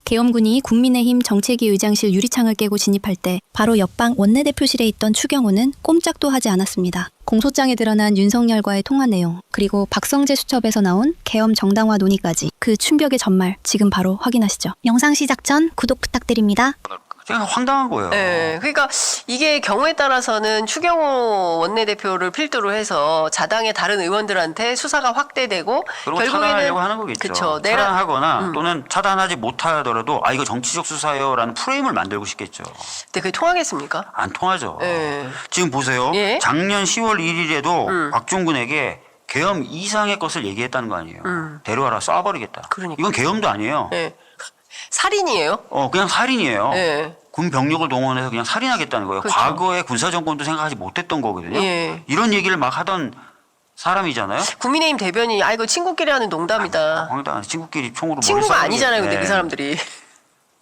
계엄군이 국민의힘 정책위 의장실 유리창을 깨고 진입할 때 바로 옆방 원내대표실에 있던 추경호는 꼼짝도 하지 않았습니다. 공소장에 드러난 윤석열과의 통화 내용, 그리고 박성재 수첩에서 나온 계엄 정당화 논의까지 그 충격의 전말 지금 바로 확인하시죠. 영상 시작 전 구독 부탁드립니다. 그냥 황당한 거예요. 네, 그러니까 이게 경우에 따라서는 추경호 원내대표를 필두로 해서 자당의 다른 의원들한테 수사가 확대되고 그리고 차단하려고 하는 거겠죠. 그쵸, 차단하거나 또는 차단하지 못하더라도 이거 정치적 수사요라는 프레임을 만들고 싶겠죠. 근데 그게 통하겠습니까? 안 통하죠. 네. 지금 보세요. 예? 작년 10월 1일에도 박종근에게 계엄 이상의 것을 얘기했다는 거 아니에요. 데려와라 쏴버리겠다. 그러니까. 이건 계엄도 아니에요. 네. 살인이에요? 그냥 살인이에요. 네. 군 병력을 동원해서 그냥 살인하겠다는 거예요. 그렇죠. 과거에 군사정권도 생각하지 못했던 거거든요. 예. 이런 얘기를 막 하던 사람이잖아요. 국민의힘 대변인이 이거 친구끼리 하는 농담이다. 황당한 친구끼리 총으로 머리 친구가 쏴버리겠- 아니잖아요, 근데 네. 그 사람들이.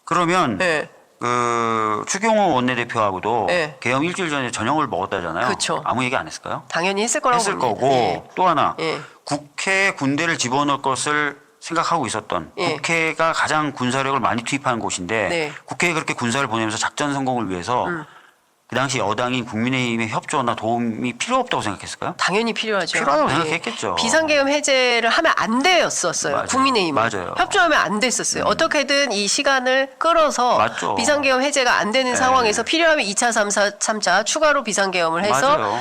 그러면 네. 그 추경호 원내대표하고도 네. 계엄 일주일 전에 저녁을 먹었다잖아요. 그쵸. 아무 얘기 안 했을까요? 당연히 했을 거라고 했을 봅니다. 거고 예. 또 하나 예. 국회에 군대를 집어넣을 것을 생각하고 있었던 예. 국회가 가장 군사력을 많이 투입하는 곳인데 네. 국회에 그렇게 군사를 보내면서 작전 성공을 위해서 그 당시 여당인 국민의힘의 협조나 도움이 필요 없다고 생각했을까요? 당연히 필요하죠. 필요하다고 예. 생각했겠죠. 비상계엄 해제를 하면 안 되었었어요. 맞아요. 국민의힘은. 맞아요. 협조하면 안 됐었어요. 어떻게든 이 시간을 끌어서 맞죠. 비상계엄 해제가 안 되는 네. 상황에서 필요하면 2차, 3차 추가로 비상계엄을 해서 맞아요.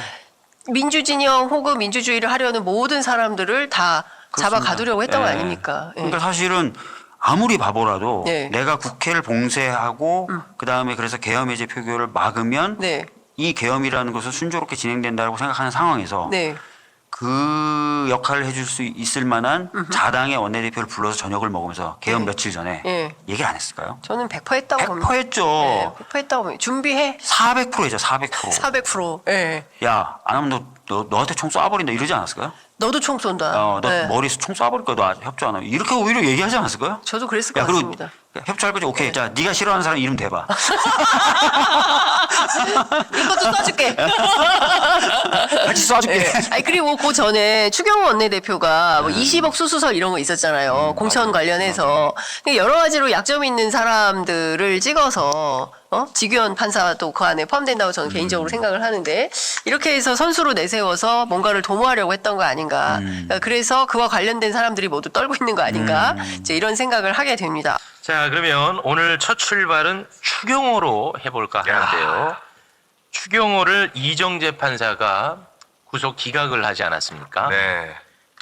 민주진영 혹은 민주주의를 하려는 모든 사람들을 다 그렇습니다. 잡아가두려고 했던 거 예. 아닙니까? 예. 그러니까 사실은 아무리 바보라도 네. 내가 국회를 봉쇄하고 그다음에 그래서 계엄 해제 표결을 막으면 네. 이 계엄이라는 것은 순조롭게 진행된다고 생각하는 상황에서 네. 그 역할을 해줄 수 있을 만한 자당의 원내대표를 불러서 저녁을 먹으면서 계엄 며칠 전에 네. 얘기를 안 했을까요? 저는 100% 했다고 봅니다. 100% 했죠. 네, 100% 했다고 봅니다. 준비해. 400%죠, 400%. 400%. 예. 야, 안 하면 너한테 총 쏴버린다 이러지 않았을까요? 너도 총 쏜다. 너 네. 머리에 총 쏴버릴 거야, 너 협조 안 하면. 이렇게 오히려 얘기하지 않았을까요? 저도 그랬을 것 야, 그리고 같습니다. 협조할 거지? 오케이. 자, 네가 싫어하는 사람 이름 대봐. 이것도 써줄게. 같이 쏴줄게. 네. 아니 그리고 그 전에 추경호 원내대표가 뭐 20억 수수설 이런 거 있었잖아요. 공천 관련해서 그러니까 여러 가지로 약점 있는 사람들을 찍어서 직위원 판사도 그 안에 포함된다고 저는 개인적으로 생각을 하는데 이렇게 해서 선수로 내세워서 뭔가를 도모하려고 했던 거 아닌가. 그래서 그와 관련된 사람들이 모두 떨고 있는 거 아닌가. 이제 이런 생각을 하게 됩니다. 자, 그러면 오늘 첫 출발은 추경호로 해볼까 하는데요. 추경호를 이정재 판사가 구속 기각을 하지 않았습니까? 네.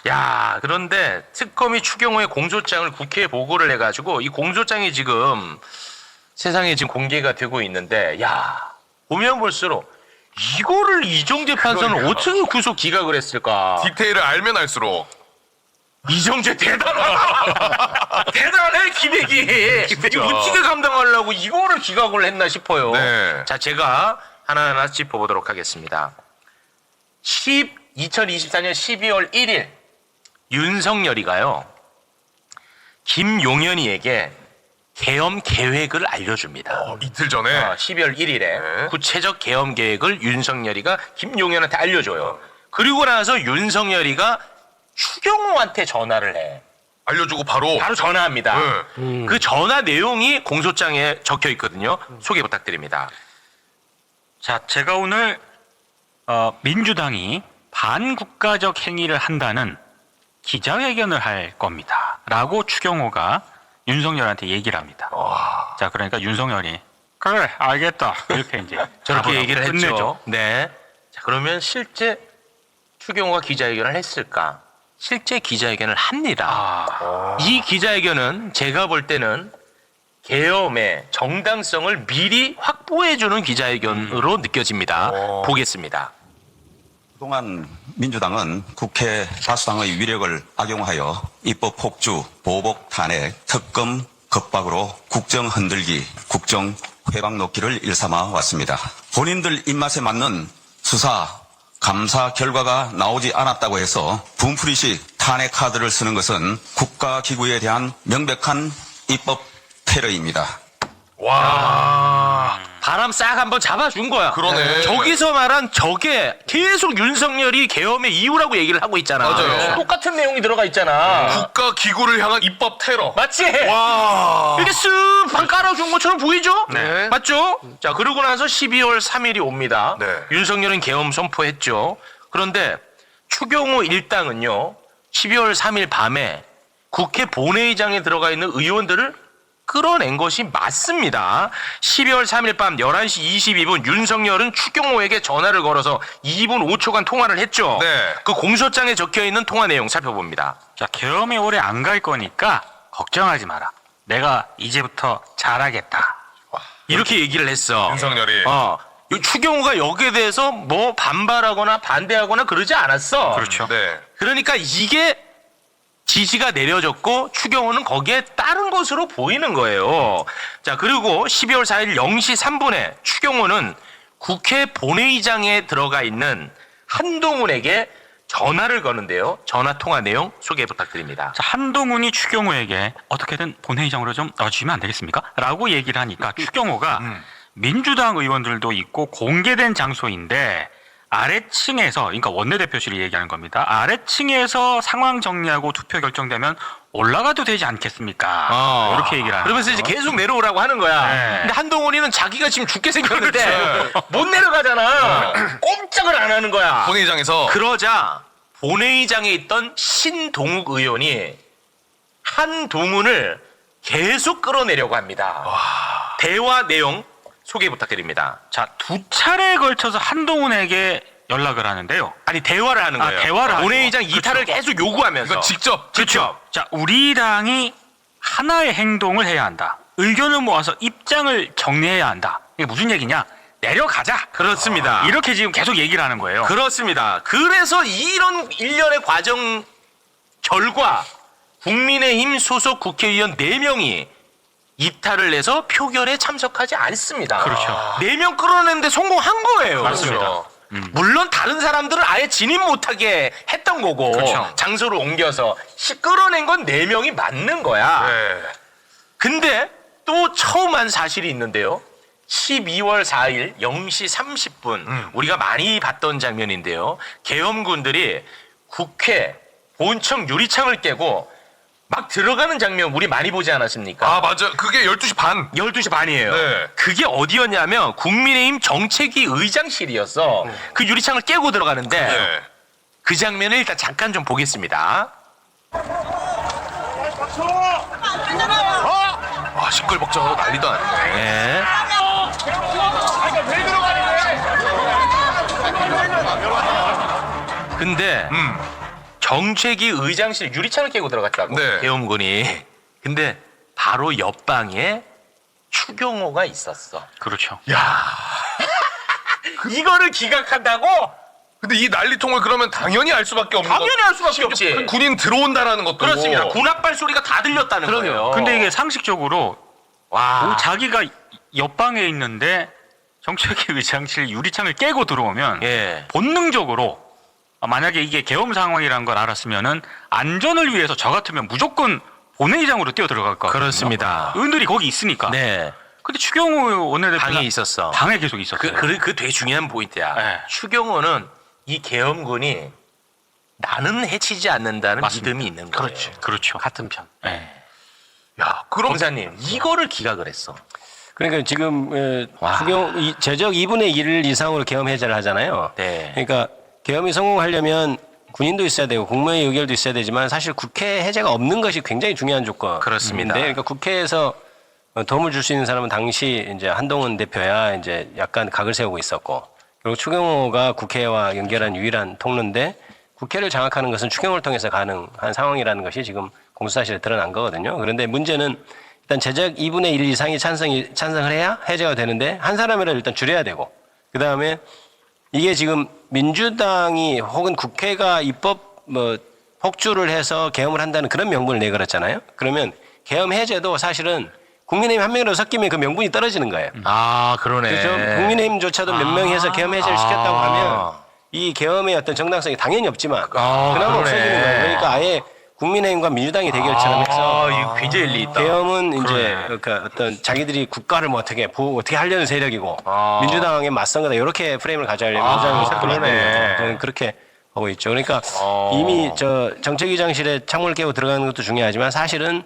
야, 그런데 특검이 추경호의 공소장을 국회에 보고를 해가지고 이 공소장이 지금 세상에 지금 공개가 되고 있는데, 야, 보면 볼수록 이거를 이정재 판사는 그러니까요. 어떻게 구속 기각을 했을까? 디테일을 알면 알수록 이정재 대단하다. 대단해 기백이. 이거 어떻게 감당하려고 이거를 기각을 했나 싶어요. 네. 자, 제가 하나하나 짚어보도록 하겠습니다. 2024년 12월 1일 윤석열이가요 김용현이에게 계엄 계획을 알려줍니다. 이틀 전에 12월 1일에 네. 구체적 계엄 계획을 윤석열이가 김용현한테 알려줘요. 그리고 나서 윤석열이가 추경호한테 전화를 해. 알려주고 바로 전화합니다. 네. 그 전화 내용이 공소장에 적혀 있거든요. 소개 부탁드립니다. 자, 제가 오늘 민주당이 반국가적 행위를 한다는 기자회견을 할 겁니다. 라고 추경호가 윤석열한테 얘기를 합니다. 자, 그러니까 윤석열이 그래, 알겠다. 이렇게 이제 저렇게 얘기를 끝내죠. 했죠. 네. 자, 그러면 실제 추경호가 기자회견을 했을까? 실제 기자회견을 합니다. 이 기자회견은 제가 볼 때는 계엄의 정당성을 미리 확보해주는 기자회견으로 느껴집니다. 보겠습니다. 그동안 민주당은 국회 다수당의 위력을 악용하여 입법 폭주, 보복 탄핵, 특검 겁박으로 국정 흔들기, 국정 회방 놓기를 일삼아 왔습니다. 본인들 입맛에 맞는 수사, 감사 결과가 나오지 않았다고 해서 분풀이식 탄핵 카드를 쓰는 것은 국가기구에 대한 명백한 입법 테러입니다. 와. 바람 싹 한번 잡아준 거야. 그러네. 저기서 말한 저게 계속 윤석열이 계엄의 이유라고 얘기를 하고 있잖아. 맞아요. 똑같은 내용이 들어가 있잖아. 국가 기구를 향한 입법 테러. 맞지? 와. 이렇게 쓱 도와준 것처럼 보이죠? 네. 맞죠? 자, 그러고 나서 12월 3일이 옵니다. 네. 윤석열은 계엄 선포했죠. 그런데 추경호 일당은요, 12월 3일 밤에 국회 본회의장에 들어가 있는 의원들을 끌어낸 것이 맞습니다. 12월 3일 밤 11시 22분 윤석열은 추경호에게 전화를 걸어서 2분 5초간 통화를 했죠. 네. 그 공소장에 적혀있는 통화 내용 살펴봅니다. 자, 계엄에 오래 안 갈 거니까 걱정하지 마라. 내가 이제부터 잘하겠다. 이렇게 얘기를 했어. 윤석열이. 이 추경호가 여기에 대해서 뭐 반발하거나 반대하거나 그러지 않았어. 그렇죠. 네. 그러니까 이게 지시가 내려졌고 추경호는 거기에 따른 것으로 보이는 거예요. 자, 그리고 12월 4일 0시 3분에 추경호는 국회 본회의장에 들어가 있는 한동훈에게 전화를 거는데요. 전화 통화 내용 소개 부탁드립니다. 자, 한동훈이 추경호에게 어떻게든 본회의장으로 좀 넣어주시면 안 되겠습니까? 라고 얘기를 하니까 추경호가 민주당 의원들도 있고 공개된 장소인데 아래층에서, 그러니까 원내대표실이 얘기하는 겁니다. 아래층에서 상황 정리하고 투표 결정되면 올라가도 되지 않겠습니까? 이렇게 얘기를 하는 그러면서 이제 거죠. 계속 내려오라고 하는 거야. 네. 근데 한동훈이는 자기가 지금 죽게 생겼는데 못 내려가잖아. 꼼짝을 안 하는 거야. 본회의장에서 그러자 본회의장에 있던 신동욱 의원이 한동훈을 계속 끌어내려고 합니다. 대화 내용 소개 부탁드립니다. 자, 두 차례에 걸쳐서 한동훈에게 연락을 하는데요. 아니 대화를 하는 거예요. 대화를 하죠. 본회의장 이탈을 그렇죠. 계속 요구하면서. 그러니까 직접 그렇죠. 자, 우리 당이 하나의 행동을 해야 한다. 의견을 모아서 입장을 정리해야 한다. 이게 무슨 얘기냐? 내려가자. 그렇습니다. 이렇게 지금 계속 얘기를 하는 거예요. 그렇습니다. 그래서 이런 일련의 과정 결과 국민의힘 소속 국회의원 4명이 이탈을 해서 표결에 참석하지 않습니다. 그렇죠. 4명 끌어내는데 성공한 거예요. 맞습니다. 그렇죠. 물론 다른 사람들은 아예 진입 못하게 했던 거고 그렇죠. 장소를 옮겨서 끌어낸 건 4명이 맞는 거야. 네. 근데 또 처음 한 사실이 있는데요. 12월 4일 0시 30분 우리가 많이 봤던 장면인데요. 계엄군들이 국회 본청 유리창을 깨고 막 들어가는 장면 우리 많이 보지 않았습니까? 아 맞아. 그게 12시 반. 12시 반이에요. 네. 그게 어디였냐면 국민의힘 정책위 의장실이었어. 그 유리창을 깨고 들어가는데 네. 그 장면을 일단 잠깐 좀 보겠습니다. 아 시끌벅적하고 난리도 아니네. 네. 근데 정책위 의장실 유리창을 깨고 들어갔다고 네. 계엄군이. 근데 바로 옆방에 추경호가 있었어. 그렇죠. 이거를 기각한다고? 근데 이 난리통을 그러면 당연히 알 수밖에 없는 당연히 알 수밖에 없지. 군인 들어온다라는 것도 그렇습니다. 군합발 소리가 다 들렸다는 거예요. 근데 이게 상식적으로 와. 자기가 옆방에 있는데 정책위 의장실 유리창을 깨고 들어오면 예. 본능적으로 만약에 이게 계엄 상황이라는 걸 알았으면은 안전을 위해서 저 같으면 무조건 본회의장으로 뛰어 들어갈 것 같아요. 그렇습니다. 의원들이 거기 있으니까. 네. 근데 추경호 원내대표가 방에 있었어. 방에 계속 있었어요. 그 되게 중요한 포인트야. 네. 추경호는 이 계엄군이 나는 해치지 않는다는 맞습니다. 믿음이 있는 거예요. 그렇죠. 같은 편. 네. 야 그럼 검사님 이거를 기각을 했어. 그러니까 지금 와. 제적 2분의 1 이상으로 계엄 해제를 하잖아요. 네. 그러니까 계엄이 성공하려면 군인도 있어야 되고 국무회의 의결도 있어야 되지만 사실 국회 해제가 없는 것이 굉장히 중요한 조건인데, 그렇습니다. 그러니까 국회에서 도움을 줄 수 있는 사람은 당시 이제 한동훈 대표야 이제 약간 각을 세우고 있었고, 그리고 추경호가 국회와 연결한 유일한 통로인데 국회를 장악하는 것은 추경호를 통해서 가능한 상황이라는 것이 지금 공수사실에 드러난 거거든요. 그런데 문제는 일단 제적 2분의 1 이상이 찬성을 해야 해제가 되는데 한 사람이라도 일단 줄여야 되고, 그 다음에 이게 지금 민주당이 혹은 국회가 입법 폭주를 해서 계엄을 한다는 그런 명분을 내걸었잖아요. 그러면 계엄 해제도 사실은 국민의힘 한 명이라도 섞이면 그 명분이 떨어지는 거예요. 아 그러네. 그래서 국민의힘조차도 몇 명이 해서 계엄 해제를 시켰다고 하면 이 계엄의 어떤 정당성이 당연히 없지만 그나마 그러네. 없어지는 거예요. 그러니까 아예 국민의힘과 민주당의 대결처럼 해서 이거 굉장히 일리 있다. 계엄은 이제 그러네. 그러니까 어떤 자기들이 국가를 뭐 어떻게 하려는 세력이고 아. 민주당에 맞선 거다 이렇게 프레임을 가져가려면 민주당이 섞으려는 그러네. 거죠. 저는 그렇게 보고 있죠. 그러니까 이미 저 정책위장실에 창문을 깨고 들어가는 것도 중요하지만 사실은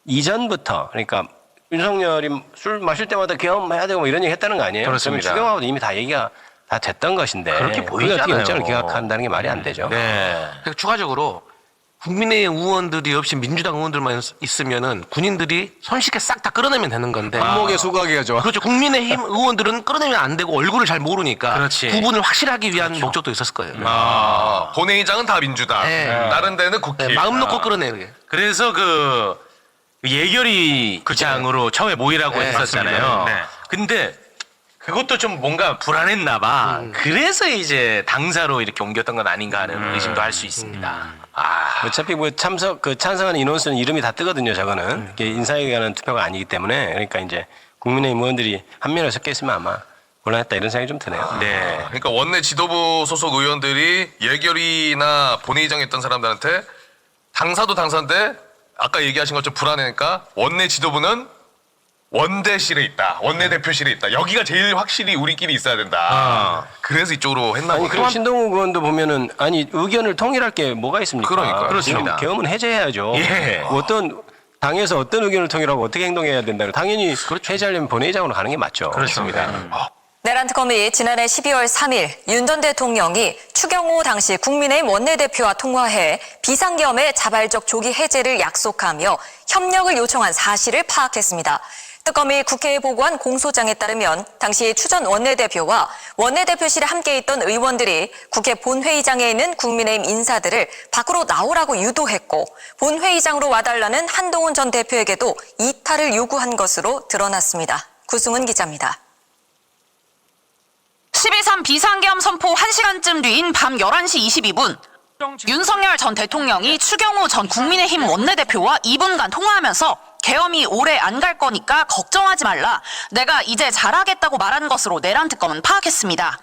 이전부터 그러니까 윤석열이 술 마실 때마다 계엄해야 되고 뭐 이런 얘기 했다는 거 아니에요? 그렇습니다. 그러면 추경호하고도 이미 다 얘기가 다 됐던 것인데 그렇게 그게 보이잖아요. 어떻게 영장을 기각한다는 게 말이 안 되죠. 네. 그리고 추가적으로 국민의힘 의원들이 없이 민주당 의원들만 있으면은 군인들이 손쉽게 싹 다 끌어내면 되는 건데. 목에 수고하게 하죠. 그렇죠. 국민의힘 의원들은 끌어내면 안 되고 얼굴을 잘 모르니까 그렇지. 구분을 확실하기 위한 목적도 있었을 거예요. 본회의장은 다 민주당, 네. 다른 데는 국회. 네, 마음 놓고 끌어내게. 그래서 그 예결위 장으로 처음에 모이라고 네, 했었잖아요. 맞습니다. 네. 근데 그것도 좀 뭔가 불안했나 봐. 그래서 이제 당사로 이렇게 옮겼던 건 아닌가 하는 의심도 할 수 있습니다. 어차피 뭐 찬성하는 인원수는 이름이 다 뜨거든요. 저거는 이게 인사에 관한 투표가 아니기 때문에 그러니까 이제 국민의힘 의원들이 한 면에 섞여 있으면 아마 곤란했다 이런 생각이 좀 드네요. 네. 그러니까 원내 지도부 소속 의원들이 예결위나 본회의장에 있던 사람들한테 당사도 당사인데 아까 얘기하신 것처럼 불안하니까 원내 지도부는 원대실에 있다, 원내대표실에 있다. 여기가 제일 확실히 우리끼리 있어야 된다. 그래서 이쪽으로 했나 아니 보네. 그리고 신동욱 의원도 보면은 아니 의견을 통일할 게 뭐가 있습니까? 그러니까요. 그렇습니다. 계엄은 해제해야죠. 예. 뭐 어떤 당에서 어떤 의견을 통일하고 어떻게 행동해야 된다. 당연히 해제하려면 본회의장으로 가는 게 맞죠. 그렇습니다. 내란 특검이 지난해 12월 3일 윤 전 대통령이 추경호 당시 국민의힘 원내대표와 통화해 비상계엄의 자발적 조기 해제를 약속하며 협력을 요청한 사실을 파악했습니다. 특검이 국회에 보고한 공소장에 따르면 당시 추 전 원내대표와 원내대표실에 함께 있던 의원들이 국회 본회의장에 있는 국민의힘 인사들을 밖으로 나오라고 유도했고 본회의장으로 와달라는 한동훈 전 대표에게도 이탈을 요구한 것으로 드러났습니다. 구승은 기자입니다. 12.3 비상계엄 선포 1시간쯤 뒤인 밤 11시 22분 윤석열 전 대통령이 추경호 전 국민의힘 원내대표와 2분간 통화하면서 계엄이 오래 안 갈 거니까 걱정하지 말라. 내가 이제 잘하겠다고 말한 것으로 내란 특검은 파악했습니다.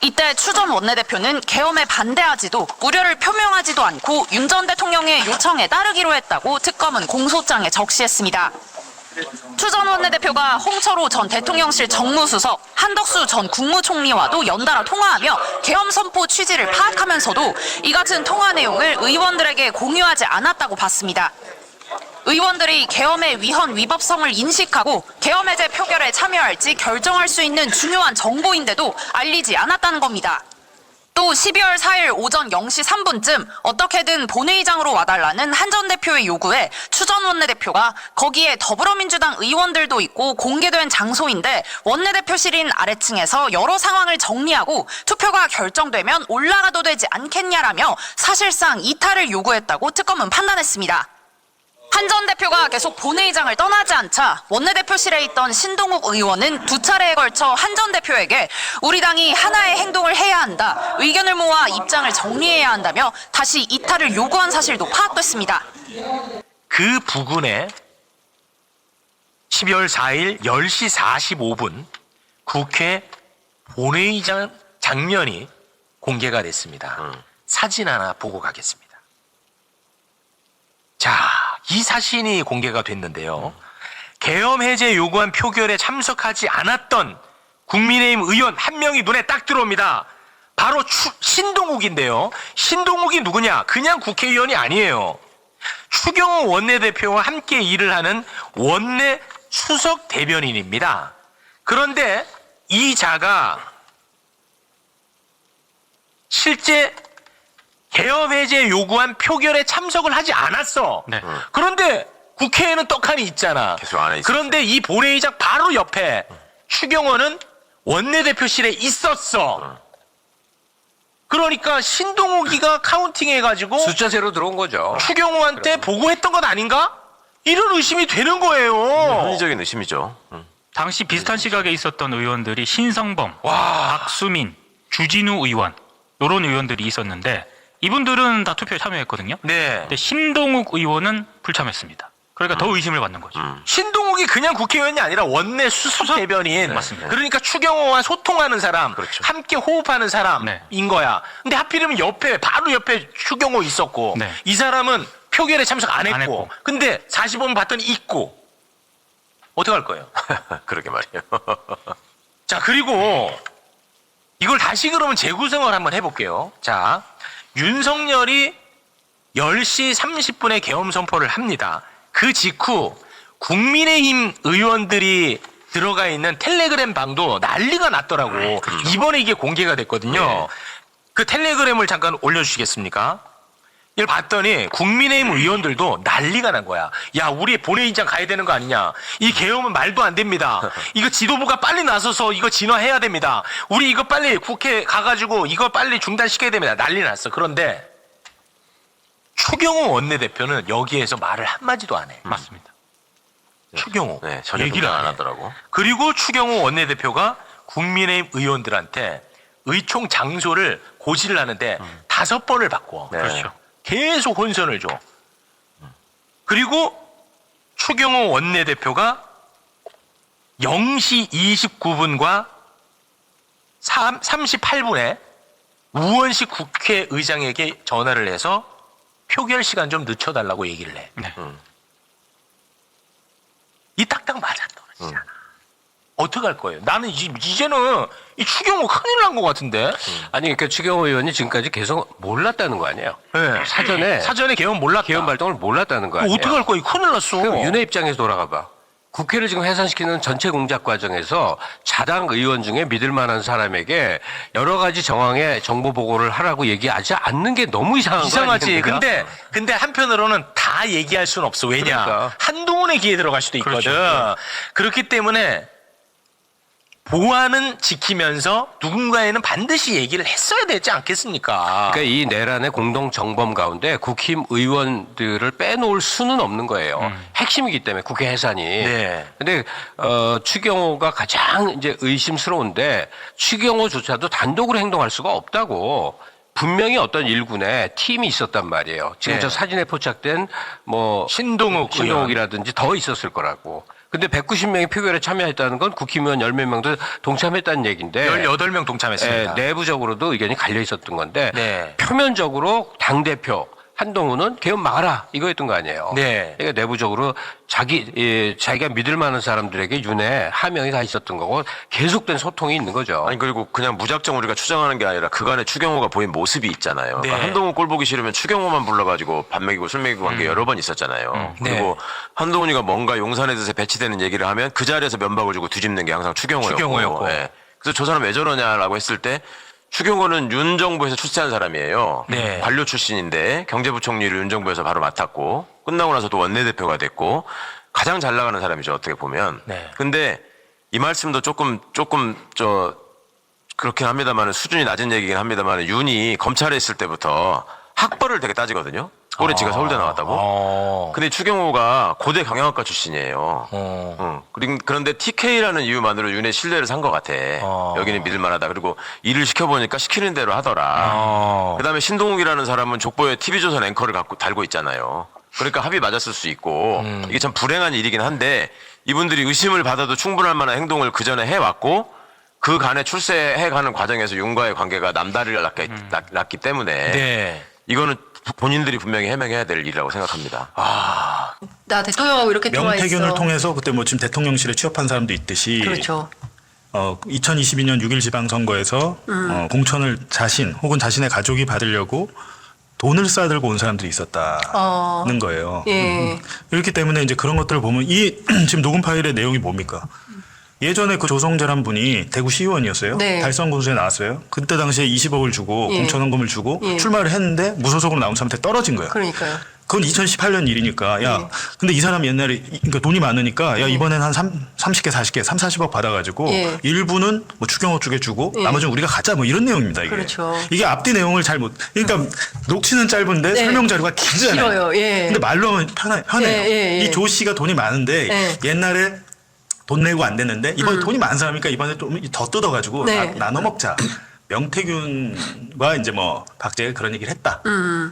이때 추 전 원내대표는 계엄에 반대하지도 우려를 표명하지도 않고 윤 전 대통령의 요청에 따르기로 했다고 특검은 공소장에 적시했습니다. 추 전 원내대표가 홍철호 전 대통령실 정무수석, 한덕수 전 국무총리와도 연달아 통화하며 계엄 선포 취지를 파악하면서도 이 같은 통화 내용을 의원들에게 공유하지 않았다고 봤습니다. 의원들이 계엄의 위헌 위법성을 인식하고 계엄 해제 표결에 참여할지 결정할 수 있는 중요한 정보인데도 알리지 않았다는 겁니다. 또 12월 4일 오전 0시 3분쯤 어떻게든 본회의장으로 와달라는 한 전 대표의 요구에 추 전 원내대표가 거기에 더불어민주당 의원들도 있고 공개된 장소인데 원내대표실인 아래층에서 여러 상황을 정리하고 투표가 결정되면 올라가도 되지 않겠냐라며 사실상 이탈을 요구했다고 특검은 판단했습니다. 한 전 대표가 계속 본회의장을 떠나지 않자 원내대표실에 있던 신동욱 의원은 두 차례에 걸쳐 한 전 대표에게 우리 당이 하나의 행동을 해야 한다. 의견을 모아 입장을 정리해야 한다며 다시 이탈을 요구한 사실도 파악됐습니다. 그 부근에 12월 4일 10시 45분 국회 본회의장 장면이 공개가 됐습니다. 사진 하나 보고 가겠습니다. 자, 이 사진이 공개가 됐는데요. 계엄 해제 요구한 표결에 참석하지 않았던 국민의힘 의원 한 명이 눈에 딱 들어옵니다. 바로 신동욱인데요. 신동욱이 누구냐? 그냥 국회의원이 아니에요. 추경호 원내대표와 함께 일을 하는 원내 수석 대변인입니다. 그런데 이 자가 실제 계엄 해제 요구한 표결에 참석을 하지 않았어. 네. 그런데 국회에는 떡하니 있잖아. 계속 안에 있었어. 그런데 이 본회의장 바로 옆에 추경호는 원내대표실에 있었어. 그러니까 신동욱이가 카운팅해가지고 숫자제로 들어온 거죠. 추경호한테 보고했던 것 아닌가? 이런 의심이 되는 거예요. 합리적인 의심이죠. 당시 비슷한 시각에 있었던 의원들이 신성범, 박수민, 주진우 의원 이런 의원들이 있었는데 이분들은 다 투표에 참여했거든요. 네. 근데 신동욱 의원은 불참했습니다. 그러니까 더 의심을 받는 거죠. 신동욱이 그냥 국회의원이 아니라 원내 수석 대변인. 맞습니다. 그러니까 추경호와 소통하는 사람, 그렇죠. 함께 호흡하는 사람인 네. 거야. 근데 하필이면 바로 옆에 추경호 있었고, 네. 이 사람은 표결에 참석 안 했고, 안 했고. 근데 45분 봤더니 있고. 어떻게 할 거예요? 그러게 말이에요. 자, 그리고 이걸 다시 그러면 재구성을 한번 해볼게요. 자, 윤석열이 10시 30분에 계엄 선포를 합니다. 그 직후 국민의힘 의원들이 들어가 있는 텔레그램 방도 난리가 났더라고. 이번에 이게 공개가 됐거든요. 그 텔레그램을 잠깐 올려주시겠습니까? 이걸 봤더니 국민의힘 의원들도 난리가 난 거야. 야, 우리 본회의장 가야 되는 거 아니냐. 이 계엄은 말도 안 됩니다. 이거 지도부가 빨리 나서서 이거 진화해야 됩니다. 우리 이거 빨리 국회 가가지고 이거 빨리 중단시켜야 됩니다. 난리 났어. 그런데 추경호 원내대표는 여기에서 말을 한마디도 안 해. 맞습니다. 추경호. 네, 전혀 얘기를 동작 안 해. 하더라고. 그리고 추경호 원내대표가 국민의힘 의원들한테 의총 장소를 고지를 하는데 5번을 바꿔. 네. 그렇죠. 계속 혼선을 줘. 그리고 추경호 원내대표가 0시 29분과 38분에 우원식 국회의장에게 전화를 해서 표결 시간 좀 늦춰달라고 얘기를 해. 네. 이 딱딱 맞아떨어지잖아. 어떡할 거예요? 나는 이제는 이 추경호 큰일 난 것 같은데. 아니 그러니까 추경호 의원이 지금까지 계속 몰랐다는 거 아니에요? 네. 사전에 계엄 몰랐다. 계엄 발동을 몰랐다는 거 아니에요? 어떡할 거야? 큰일 났어. 그럼 윤회 입장에서 돌아가 봐. 국회를 지금 해산시키는 전체 공작 과정에서 자당 의원 중에 믿을 만한 사람에게 여러 가지 정황의 정보 보고를 하라고 얘기하지 않는 게 너무 이상한 이상하지. 거 아닙니까? 근데 한편으로는 다 얘기할 수는 없어. 왜냐? 그러니까. 한동훈의 기회 들어갈 수도 있거든. 그렇죠. 그렇기 때문에 보안은 지키면서 누군가에는 반드시 얘기를 했어야 되지 않겠습니까? 그러니까 이 내란의 공동 정범 가운데 국힘 의원들을 빼놓을 수는 없는 거예요. 핵심이기 때문에 국회 해산이. 네. 근데 추경호가 가장 이제 의심스러운데 추경호조차도 단독으로 행동할 수가 없다고. 분명히 어떤 일군에 팀이 있었단 말이에요. 지금 네. 저 사진에 포착된 뭐 신동욱이라든지 더 있었을 거라고. 근데 190명이 표결에 참여했다는 건 국힘의원 10몇 명도 동참했다는 얘기인데 18명 동참했습니다. 내부적으로도 의견이 갈려 있었던 건데 네. 표면적으로 당대표 한동훈은 계엄 막아라 이거였던 거 아니에요. 네. 그러니까 내부적으로 자기가 믿을 만한 사람들에게 윤회 하명이 다 있었던 거고 계속된 소통이 있는 거죠. 아니 그리고 그냥 무작정 우리가 추정하는 게 아니라 그간에 추경호가 보인 모습이 있잖아요. 네. 그러니까 한동훈 꼴 보기 싫으면 추경호만 불러가지고 밥 먹이고 술 먹이고 한 게 여러 번 있었잖아요. 그리고 한동훈이가 뭔가 용산에 대해서 배치되는 얘기를 하면 그 자리에서 면박을 주고 뒤집는 게 항상 추경호였고. 예. 그래서 저 사람 왜 저러냐라고 했을 때 추경호는 윤 정부에서 출세한 사람이에요. 네. 관료 출신인데 경제부총리를 윤 정부에서 바로 맡았고 끝나고 나서 또 원내대표가 됐고 가장 잘 나가는 사람이죠. 어떻게 보면. 네. 근데 이 말씀도 조금 그렇긴 합니다만 수준이 낮은 얘기긴 합니다만 윤이 검찰에 있을 때부터 학벌을 되게 따지거든요. 올해 지가 서울대 나왔다고. 근데 추경호가 고대 경영학과 출신이에요. 그런데 TK라는 이유만으로 윤의 신뢰를 산 것 같아. 여기는 믿을 만하다. 그리고 일을 시켜보니까 시키는 대로 하더라. 그다음에 신동욱이라는 사람은 족보에 TV조선 앵커를 달고 있잖아요. 그러니까 합이 맞았을 수 있고 이게 참 불행한 일이긴 한데 이분들이 의심을 받아도 충분할 만한 행동을 그 전에 해왔고 그 간에 출세해가는 과정에서 윤과의 관계가 남다를 났기 때문에 네. 이거는 본인들이 분명히 해명해야 될 일이라고 생각합니다. 나 대통령하고 이렇게 명태균을 통화했어. 통해서 그때 뭐 지금 대통령실에 취업한 사람도 있듯이 그렇죠. 2022년 6.1 지방선거에서 공천을 자신 혹은 자신의 가족이 받으려고 돈을 싸들고 온 사람들이 있었다는 거예요. 예. 이렇기 때문에 이제 그런 것들을 보면 이 지금 녹음 파일의 내용이 뭡니까? 예전에 그 조성재란 분이 대구 시의원이었어요. 네. 달성 군수에 나왔어요. 그때 당시에 20억을 주고 예. 공천원금을 주고 예. 출마를 했는데 무소속으로 나온 사람한테 떨어진 거예요. 그러니까요. 그건 2018년 일이니까 야 근데 이 사람이 옛날에 그러니까 돈이 많으니까 야 이번엔 한 30개 40개 40억 받아가지고 예. 일부는 뭐 추경호 쪽에 주고 예. 나머지는 우리가 갖자 뭐 이런 내용입니다. 이게. 그렇죠. 이게 앞뒤 내용을 잘 못 그러니까 녹취는 짧은데 네. 설명 자료가 길잖아요. 길어요. 예. 근데 말로 하면 편해요. 예. 이 조 씨가 돈이 많은데 예. 옛날에 돈 내고 안 됐는데 이번에 돈이 많은 사람이니까 이번에 좀 더 뜯어가지고 네. 나눠 먹자. 명태균과 이제 뭐 박재가 그런 얘기를 했다.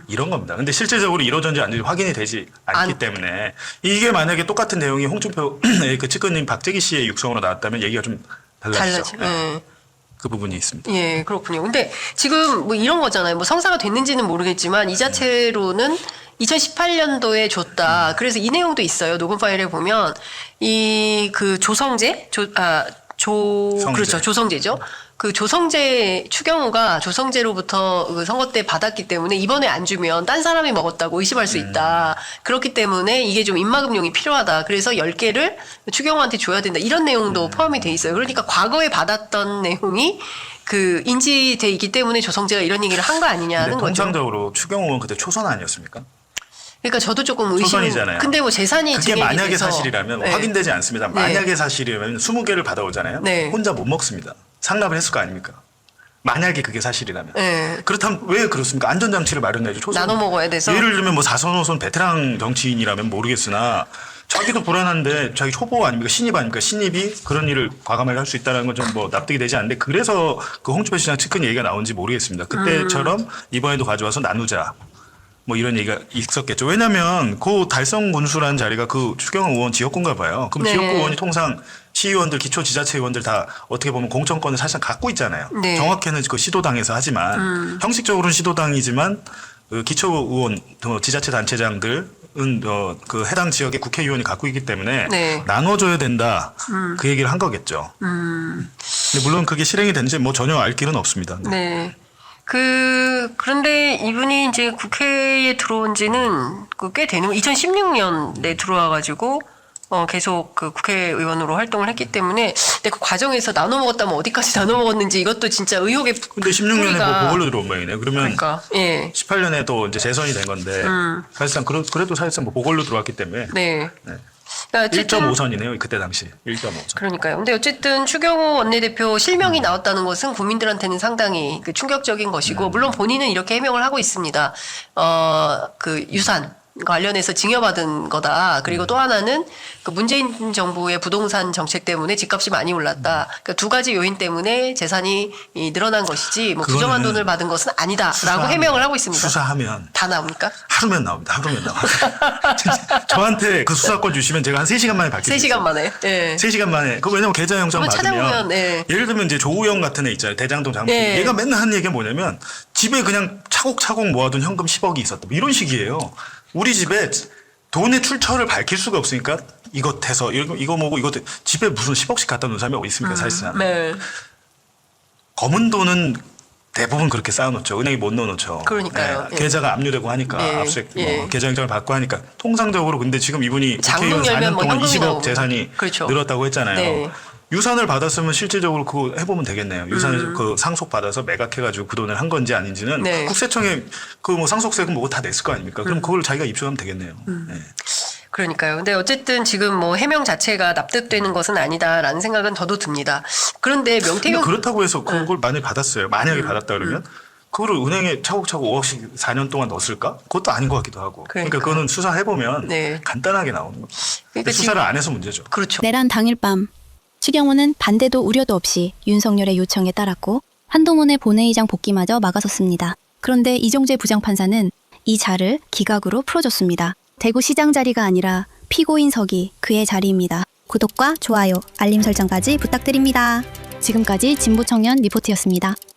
이런 겁니다. 근데 실질적으로 이루어졌는지 안 이루어졌는지 확인이 되지 않기 때문에 이게 만약에 똑같은 내용이 홍준표 그 측근님 박재기 씨의 육성으로 나왔다면 얘기가 좀 달라지죠. 예. 그 부분이 있습니다. 예, 그렇군요. 근데 지금 뭐 이런 거잖아요. 뭐 성사가 됐는지는 모르겠지만 이 자체로는 2018년도에 줬다. 그래서 이 내용도 있어요. 녹음 파일에 보면 이 그 조성재, 그렇죠. 조성재죠. 그 조성재 추경호가 조성재로부터 그 선거 때 받았기 때문에 이번에 안 주면 딴 사람이 먹었다고 의심할 수 있다. 그렇기 때문에 이게 좀 입막음용이 필요하다. 그래서 10개를 추경호한테 줘야 된다. 이런 내용도 포함이 돼 있어요. 그러니까 과거에 받았던 내용이 그 인지돼 있기 때문에 조성재가 이런 얘기를 한 거 아니냐는 근데 거죠. 통상적으로 추경호는 그때 초선 아니었습니까? 그러니까 저도 조금 의심. 초선이잖아요. 근데 뭐 재산이 그게 증액이 만약에 돼서. 사실이라면 네. 확인되지 않습니다. 네. 만약에 사실이라면 20개를 받아오잖아요. 네. 혼자 못 먹습니다. 상납을 했을 거 아닙니까? 만약에 그게 사실이라면. 네. 그렇다면 왜 그렇습니까? 안전장치를 마련해야죠. 초선. 나눠 먹어야 돼서. 예를 들면 뭐 4선 5선 베테랑 정치인이라면 모르겠으나 자기도 불안한데 자기 초보 아닙니까? 신입 아닙니까? 신입이 그런 일을 과감하게 할 수 있다는 건 좀 뭐 납득이 되지 않는데 그래서 그 홍준표 시장 측근 얘기가 나온지 모르겠습니다. 그때처럼 이번에도 가져와서 나누자. 뭐 이런 얘기가 있었겠죠. 왜냐하면 그 달성 군수라는 자리가 그 추경호 의원 지역구인가 봐요. 그럼 네. 지역구 의원이 통상 시의원들, 기초지자체 의원들 다 어떻게 보면 공천권을 사실상 갖고 있잖아요. 네. 정확히는 그 시도당에서 하지만 형식적으로는 시도당이지만 그 기초 의원, 지자체 단체장들은 그 해당 지역의 국회의원이 갖고 있기 때문에 네. 나눠줘야 된다. 그 얘기를 한 거겠죠. 근데 물론 그게 실행이 되는지 뭐 전혀 알 길은 없습니다. 네. 네. 그런데 이분이 이제 국회에 들어온 지는 꽤 되는, 2016년에 들어와가지고, 계속 그 국회의원으로 활동을 했기 때문에, 근데 그 과정에서 나눠 먹었다면 어디까지 나눠 먹었는지 이것도 진짜 의혹의. 근데 16년에 뿌리가- 뭐 보궐로 들어온 모양이네요. 그러면 그러니까, 예. 18년에 또 이제 재선이 된 건데, 사실상 그래도 사실상 뭐 보궐로 들어왔기 때문에. 네. 네. 그러니까 어쨌든 1.5선이네요. 그때 당시 1.5선. 그러니까요. 근데 어쨌든 추경호 원내대표 실명이 나왔다는 것은 국민들한테는 상당히 그 충격적인 것이고, 물론 본인은 이렇게 해명을 하고 있습니다. 그 유산 관련해서 징여받은 거다. 그리고 또 하나는 그 문재인 정부의 부동산 정책 때문에 집값이 많이 올랐다. 그러니까 두 가지 요인 때문에 재산이 늘어난 것이지 뭐 부정한 돈을 받은 것은 아니다라고 해명을 하고 있습니다. 수사하면 다 나옵니까? 하루면 나옵니다. 하루면 나와. 진짜 저한테 그 수사권 주시면 제가 한 3시간 만에 밝힐 수 있어요. 3시간 만에. 예. 3시간 만에. 그 왜냐면 계좌 영장 그거 받으면 찾아보면, 예. 예를 들면 이제 조우영 같은 애 있잖아요. 대장동 장모. 예. 얘가 맨날 하는 얘기가 뭐냐면 집에 그냥 차곡차곡 모아둔 현금 10억이 있었다. 뭐 이런 식이에요. 우리 집에 돈의 출처를 밝힐 수가 없으니까 이것 해서 이거 뭐고 이것 집에 무슨 10억씩 갖다 놓은 사람이 어디 있습니까? 사실상. 네. 검은 돈은 대부분 그렇게 쌓아놓죠. 은행에 못 넣어놓죠. 그러니까요. 예. 계좌가 압류되고 하니까 예. 압수수색 예. 계좌 영장을 받고 하니까 통상적으로 근데 지금 이분이 장롱 국회의원 열면 4년 뭐 동안 현금이 20억 나오고. 재산이 그렇죠. 늘었다고 했잖아요. 네. 유산을 받았으면 실질적으로 그거 해보면 되겠네요. 유산을 그 상속 받아서 매각해가지고 그 돈을 한 건지 아닌지는 네. 국세청에 그 뭐 상속세금 뭐고 다 냈을 거 아닙니까? 그럼 그걸 자기가 입증하면 되겠네요. 네. 그러니까요. 근데 어쨌든 지금 뭐 해명 자체가 납득되는 것은 아니다라는 생각은 저도 듭니다. 그런데 근데 명태균 그렇다고 해서 그걸 만약에 받았어요. 만약에 받았다 그러면 그거를 은행에 차곡차곡 5억씩 4년 동안 넣었을까? 그것도 아닌 것 같기도 하고. 그러니까 그러니까요. 그거는 수사해보면 네. 간단하게 나오는 거죠. 그러니까 수사를 안 해서 문제죠. 그렇죠. 내란 당일 밤 추경호는 반대도 우려도 없이 윤석열의 요청에 따랐고 한동훈의 본회의장 복귀마저 막아섰습니다. 그런데 이종재 부장판사는 이 자를 기각으로 풀어줬습니다. 대구시장 자리가 아니라 피고인석이 그의 자리입니다. 구독과 좋아요, 알림 설정까지 부탁드립니다. 지금까지 진보청년 리포트였습니다.